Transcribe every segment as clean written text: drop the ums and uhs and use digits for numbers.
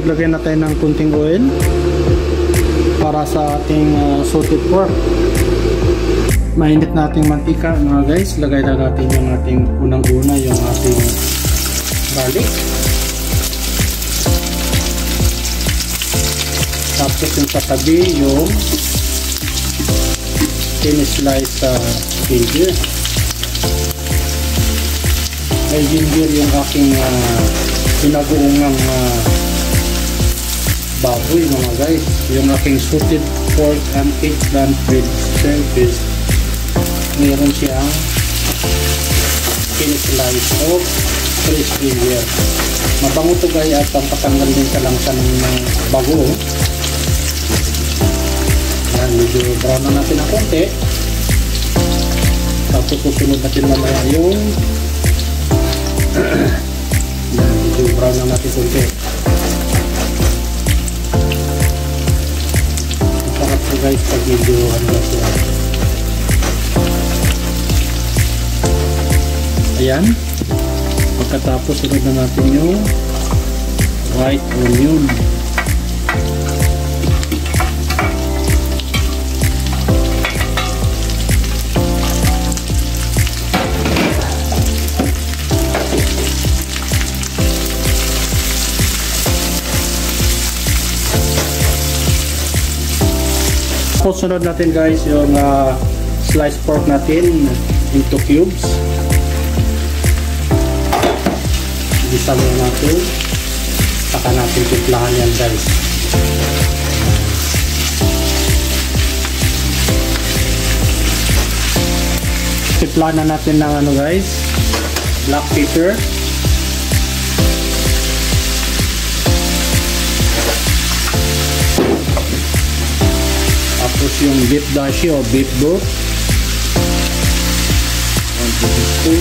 maglagay na tayo ng kunting oil para sa ating salted pork. Mainit nating mantika mga guys. Lagay na natin yung ating unang-una, yung ating garlic. Tapos yung katabi yung slice ginger. Ay ginger yung aking pinaguungang baboy mga guys. Yung aking salted pork and eggplant with shrimp paste. Meron siyang slice of fresh ginger. Mabango to guys at ang patanggal din sa langsa ng bago. Yan, medyo brown na natin ang konti. Tapos susunod natin mamaya yung yan, medyo brown na natin konti. Masarap po guys pag medyo ano na siya. Ayan. Pagkatapos sunod na natin yung white onion. Tapos sunod natin guys yung sliced pork natin into cubes. Igisa muna natin. Saka natin timplahan yan guys. Timplahan na natin ng ano guys, black pepper. Tapos yung beef dashi o beef broth. 1 2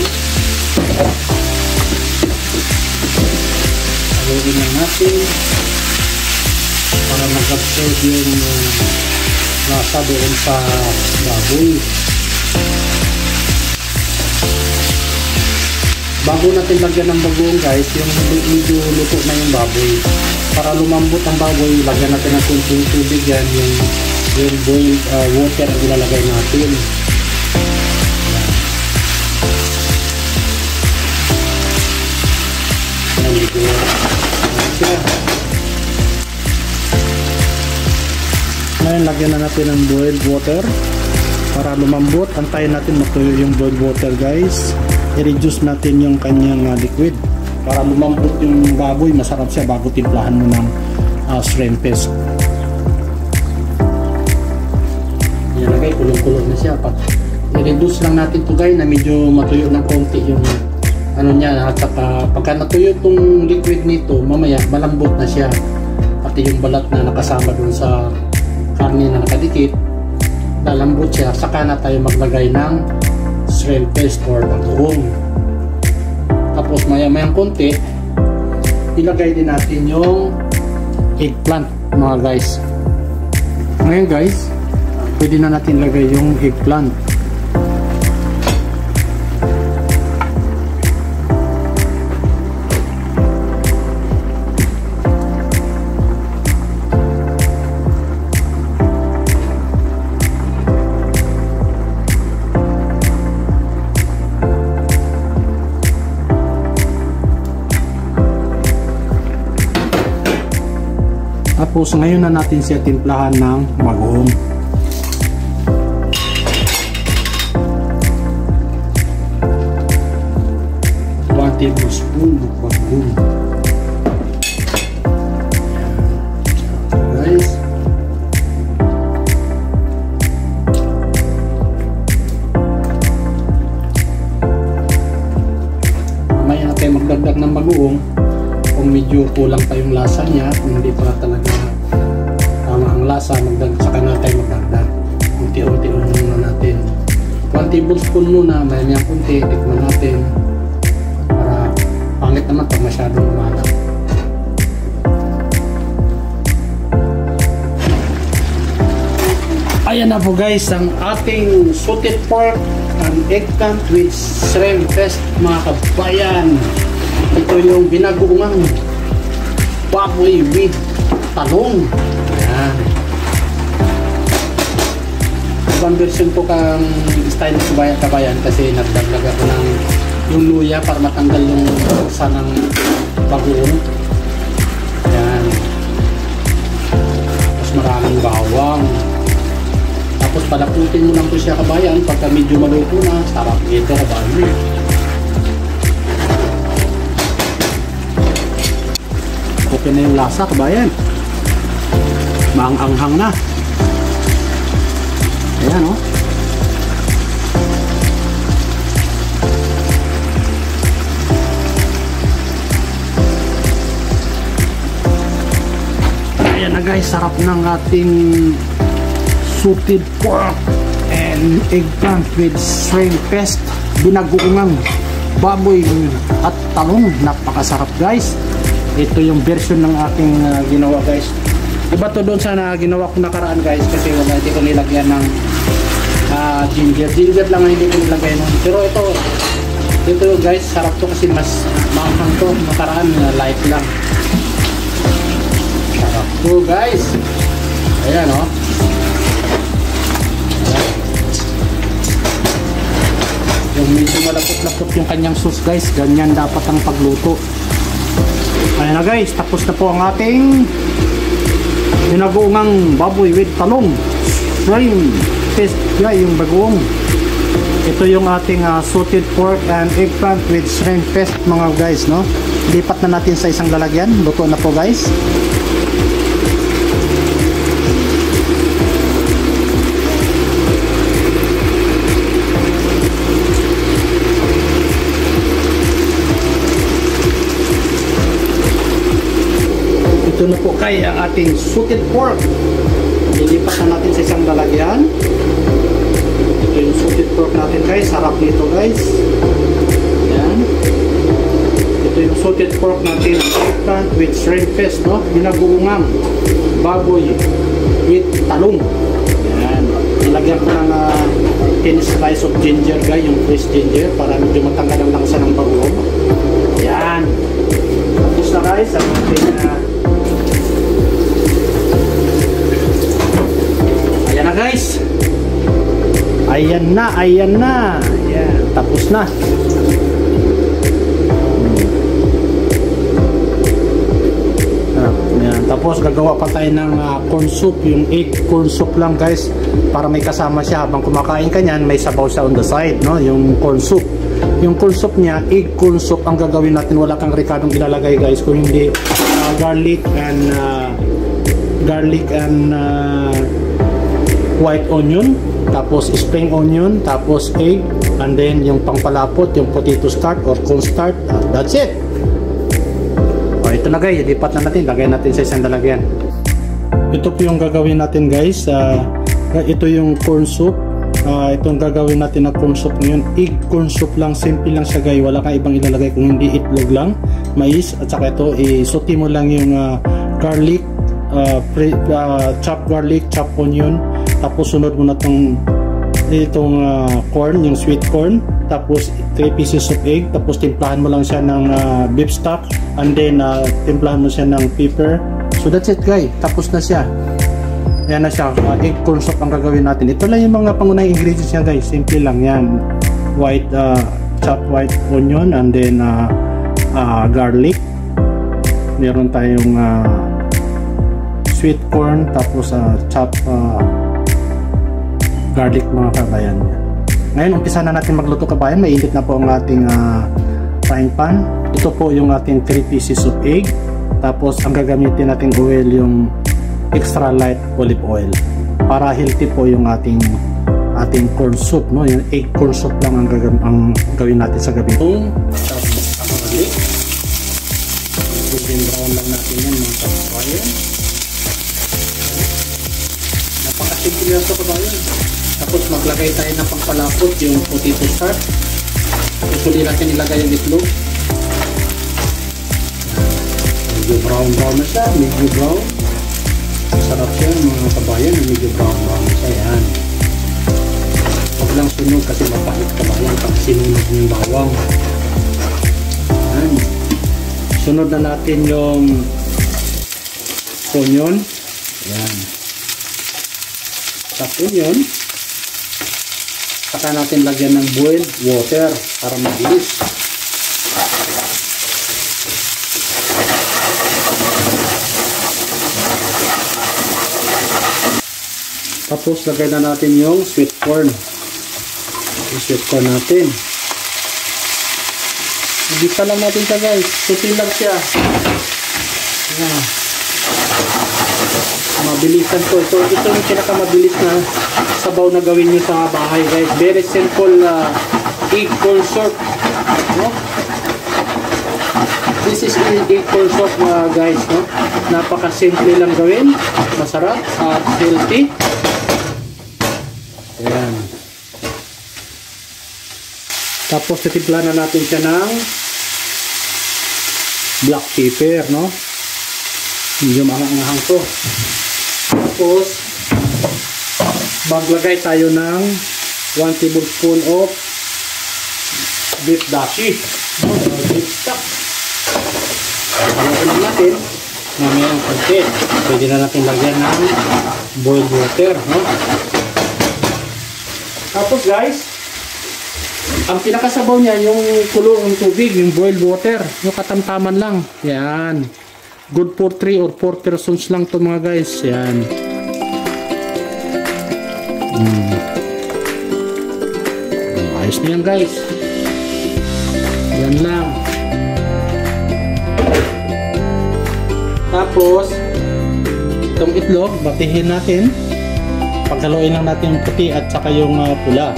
Haluin lang natin para mag-absorb yung lasa doon sa baboy. Bago natin lagyan ng bagoong guys, yung medyo luto na yung baboy. Para lumambot ang baboy, lagyan natin ng kunting tubig yan, yung boiled water ang ilalagay natin. Ngayon lagyan na natin ng boiled water para lumambot. Antayin natin matuyo yung boiled water guys. I-reduce natin yung kanyang liquid para lumambot yung baboy. Masarap siya bago timplahan mo ng shrimp paste. Yan na guys, kulong-kulong na siya. I-reduce lang natin to guys na medyo matuyo ng konti yung ano niya, at saka pagka natuyo itong liquid nito, mamaya malambot na siya, pati yung balat na nakasama dun sa karne na nakadikit, lalambot siya. Saka na tayo maglagay ng shrimp paste or bagoong. Tapos maya mayang konti, ilagay din natin yung eggplant mga guys. Ngayon guys, pwede na natin lagay yung eggplant. Tapos ngayon na natin siya timplahan ng bagoong. One tablespoon ng bagoong. Guys. Mamaya na tayo magdagdag ng bagoong. Kung medyo kulang pa yung lasa niya, kung hindi pa talaga tama ang lasa, saka na tayo magdagdag. Unti-unti muna natin. 1 tablespoon muna, mayroon kunti, tikman natin. Para pangit naman pag masyadong umalat. Ayan na po guys, ang ating salted pork and eggplant with shrimp paste mga kabayan. Ito yung binagoongang baboy with talong. Ayan. Ibang version po kang style ng kabayan kasi nagdagdag ako ng yung luya para matanggal yung sa ng bagoong. Ayan. Tapos maraming bawang. Tapos palaputin mo lang po siya kabayan pagka medyo maluto na. Sarap dito kabayan. Okay na yung lasa kabayan. Maang-anghang na. Ayan o. Ayan na guys, sarap ng ating salted pork and eggplant with shrimp paste, binagoongang baboy at talong. Napakasarap guys. Ito yung version ng aking ginawa guys. Iba to doon sa ginawa ko nakaraan guys kasi wala, hindi ko nilagyan ng ginger lang ang hindi ko nilagay nun. Pero ito guys, sarap to kasi mas maanghang to. Nakaraan light lang. Sarap to guys. Ayan o. Yung medyo malapot-lapot yung kanyang sauce guys, ganyan dapat ang pagluto. Ayan na guys, tapos na po ang ating binagoongang baboy with talong, shrimp paste, yung bagoong. Ito yung ating salted pork and eggplant with shrimp paste mga guys, no? Lipat na natin sa isang lalagyan. Luto na po guys. Ito na po kay ang ating salted pork. Lilipat na natin sa isang lalagyan. Ito yung salted pork natin guys. Sarap nito guys. Ayan. Ito yung salted pork natin. Eggplant with shrimp paste, no? Binagoongang baboy with talong. Ayan. Nilagyan ko ng 10 slice of ginger guys. Yung fresh ginger para medyo matanggal ang langsa ng bagoong. Ayan. Tapos na guys ang ating ayan na guys. Ayan na. Ayan. Tapos na. Ayan. Tapos gagawa pa tayo ng corn soup. Yung egg corn soup lang guys. Para may kasama siya. Habang kumakain ka nyan, may sabaw siya on the side. No? Yung corn soup. Yung corn soup niya, egg corn soup ang gagawin natin. Wala kang ricadong ilalagay guys. Kung hindi garlic and white onion, tapos spring onion, tapos egg, and then yung pangpalapot, yung potato starch or corn starch. That's it. O, ito na guys, lipat na natin, lagay natin sa isang lalagyan. Ito po yung gagawin natin guys. Ito yung corn soup. Itong gagawin natin na corn soup ngayon, egg corn soup lang, simple lang siya guys. Wala kang ibang ilalagay kung hindi itlog lang, mais, at saka ito i-sauté mo lang yung garlic, chopped garlic, chopped onion. Tapos sunod mo na itong corn, yung sweet corn. Tapos 3 pieces of egg. Tapos timplahan mo lang siya ng beef stock. And then timplahan mo siya ng pepper. So that's it guys. Tapos na siya. Ayan na siya. Egg corn soup ang gagawin natin. Ito lang yung mga pangunahing ingredients niya guys. Simple lang yan. Chopped white onion. And then garlic. Meron tayong sweet corn. Tapos chopped garlic mga kabayan. Ngayon umpisa na natin magluto kabayan. Mainit na po ang ating frying pan. Ito po yung ating 3 pieces of egg. Tapos ang gagamitin nating oil yung extra light olive oil para healthy po yung ating corn soup, no? Yung egg corn soup lang ang gawin natin sa gabi. Garlic. Golden brown lang natin yan mga kabayan. Napakasimple lang ito kabayan. Tapos maglagay tayo ng pangpalapot yung potato starch. Usually natin ilagay yung itlog. Medyo brown na siya, medyo brown. Sarap siya mga kabayan, medyo brown na siya. Yan. Huwag lang sunog kasi mapahit kabayan pag sinunog yung bawang. Yan. Sunod na natin yung onion. Ayan. Chopped onion. Saka natin lagyan ng boiled water para mabilis. Tapos lagay na natin yung sweet corn. Yung sweet corn natin. Ibisa lang natin siya guys. Susin lang siya. Ayan. Mabilisan to. Ito yung pinakamabilis na sabaw na gawin nyo sa bahay guys. Very simple egg corn soup. No? This is egg corn soup guys. No? Napaka-simple lang gawin. Masarap at healthy. Ayan. Tapos titimpla na natin siya ng black pepper, no? Medyo maanghang to. Tapos maglagay tayo ng 1 tablespoon of beef dashi, no? Beef stock. Haluin natin mamaya ng konti. Pwede na natin lagyan ng boiled water, no? Tapos guys, ang pinakasabaw niya yung kulo ng tubig, yung boiled water, yung katamtaman lang. Yan. Good for 3 or 4 persons lang to mga guys. Yan. Ayos na yan guys. Yan lang. Tapos itong itlog, batihin natin. Paghaluin lang natin yung puti at saka yung pula.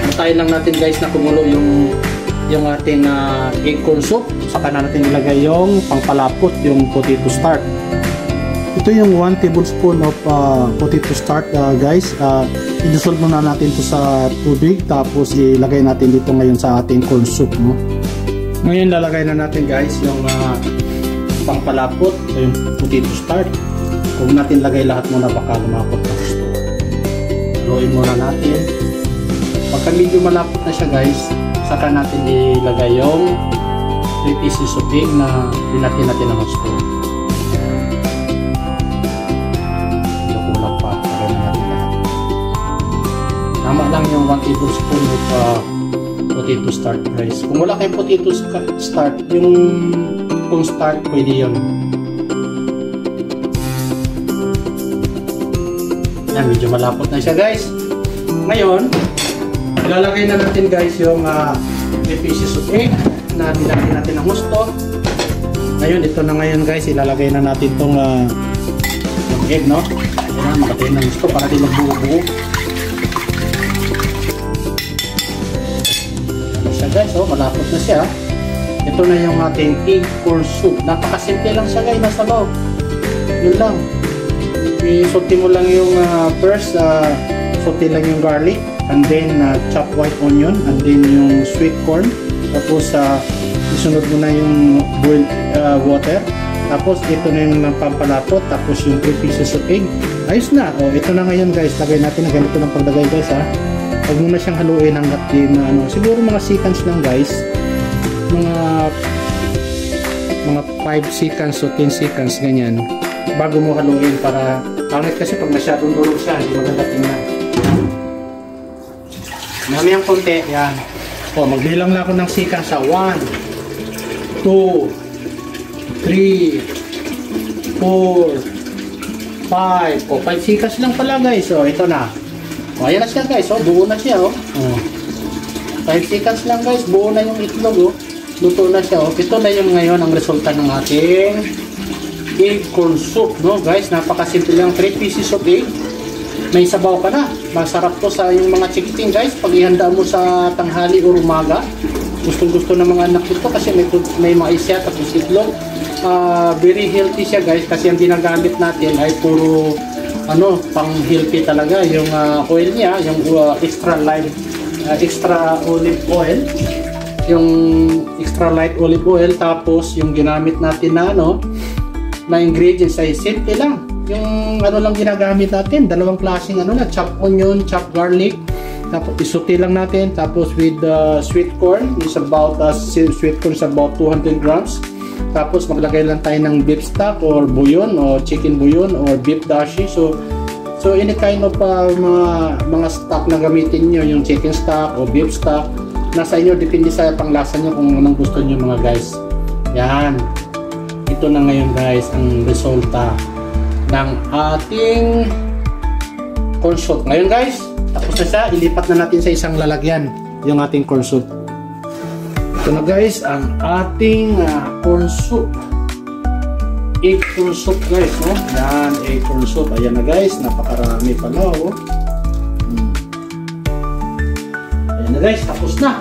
Antayin lang natin guys na kumulo yung ating egg corn soup. Saka na natin ilagay yung pangpalapot, yung potato starch. Ito yung 1 tablespoon of potato starch guys. I-dissolve muna natin ito sa tubig. Tapos ilagay natin dito ngayon sa ating corn soup, no? Ngayon lalagay na natin guys yung pangpalapot, yung potato starch. Huwag natin lagay lahat muna, baka lumapot na gusto. Haluin muna natin. Pagka medyo malapot na siya guys, saka natin ilagay yung 3 pieces of egg na pinati natin ng gusto. Medyo kulang pa, lagay na natin lahat. Tama lang yung 1 tablespoon of potato starch guys. Kung wala kayong potato starch, yung kung start, pwede yun. Yan, medyo malapot na siya guys. Ngayon, ilalagay na natin guys yung 3 pieces of egg na nilagay natin ng gusto. Ngayon, ito na ngayon guys, ilalagay na natin itong egg, no? Ayan, makatayin ng gusto para di magbuo-buo. Ano siya guys, oh, malapot na siya. Ito na yung ating egg corn soup. Napakasimple lang siya guys, nasabaw. Yun lang. I-sauté mo lang yung first, sauté lang yung garlic, and then chopped white onion, and then yung sweet corn. Tapos isunod mo na yung boiled water. Tapos ito na yung pampalapot. Tapos yung 3 pieces of egg. Ayos na. O, ito na ngayon guys. Lagay natin na ganito ng paglagay guys ha. Huwag mo na siyang haluin hanggat din siguro mga seconds lang guys. Mga 5 seconds o 10 seconds ganyan bago mo haluin, para pangit kasi pag masyadong durog siya, hindi maganda tingnan. Mamayang konti, yan. O, magbilang lang ako ng seconds sa 1 2 3 4 5 o 5 seconds lang pala guys. O, ito na. O, ayan na siya guys. O, buo na siya. O, 5 seconds lang guys, buo na yung itlog. O, luto na siya. O, ito na yung ngayon ang resulta ng ating egg corn soup, no guys. Napakasimple lang. 3 pieces of egg, may sabaw ka na. Masarap to sa yung mga chikiting guys. Pag ihanda mo sa tanghali o umaga, gustong gusto ng mga anak ito kasi may mais siya, tapos itlog. Very healthy siya guys, kasi ang ginagamit natin ay puro pang healthy talaga. Yung oil niya, yung extra olive oil, yung extra light olive oil. Tapos yung ginamit natin na ingredients ay simple lang. Yung lang ginagamit natin, dalawang klaseng chopped onion, chopped garlic, Tapos isuti lang natin. Tapos with sweet corn is about 200 grams. Tapos maglagay lang tayo ng beef stock or bouillon or chicken bouillon or beef dashi. So any kind of mga stock na gamitin nyo, yung chicken stock o beef stock, nasa inyo, depende sa panglasa nyo kung anong gusto nyo mga guys. Yan. Ito na ngayon guys ang resulta ng ating corn soup. Ngayon guys, tapos na siya. Ilipat na natin sa isang lalagyan yung ating corn soup. Ito na guys ang ating corn soup. Egg corn soup guys, no? Yan, egg corn soup. Ayan na guys, napakarami pa na, oh. Ayan na guys, tapos na.